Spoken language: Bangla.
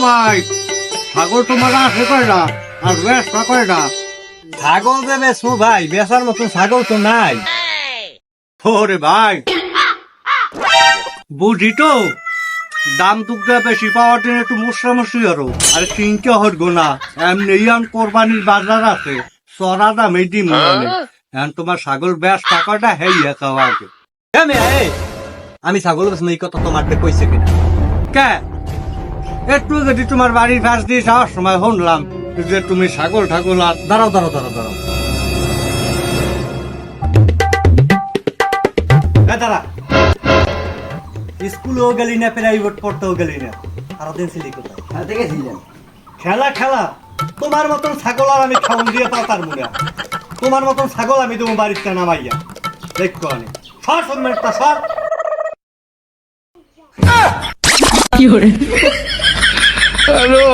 ভাই ছাগল তোমার আছে কয়টা আর বেচা কয়টা? ছাগল যে বেচবো ভাই, বেচার মতন ছাগল তো নাই। ওরে ভাই বুঝি তো দাম দুগ্গা বেশি পাওয়ার জন্য একটু মশরামশি আরো আর চিনতে হটবো না। এমনি ইয়ান কোরবানির বাজার আছে চড়া দামে দিম মানে এখন তোমার ছাগল বেশ টাকাটা হেই খাওয়া আগে। আমি ছাগল বেচবো এই কথা তোমার কইছে কিনা? কে একটু যদি তোমার বাড়ির পাশ দিয়ে যাওয়ার সময় শুনলাম যে তুমি ছাগল ঠাকুল আর দাঁড়াও দাঁড়াও দাঁড়াও দাঁড়াও, দাঁড়া। স্কুলেও গেলি না, প্রাইভেট পড়তেও গেলি না, সারাদিন ছিলি কোথায়? খেলা খেলা তোমার মতন ছাগল আর আমি খাওন দিয়ে পাতার মুড়া। তোমার মতন ছাগল আমি তোমার বাড়িতে নামাইয়া দেখো আমি সর সম্মানটা সর। কি হরে হ্যালো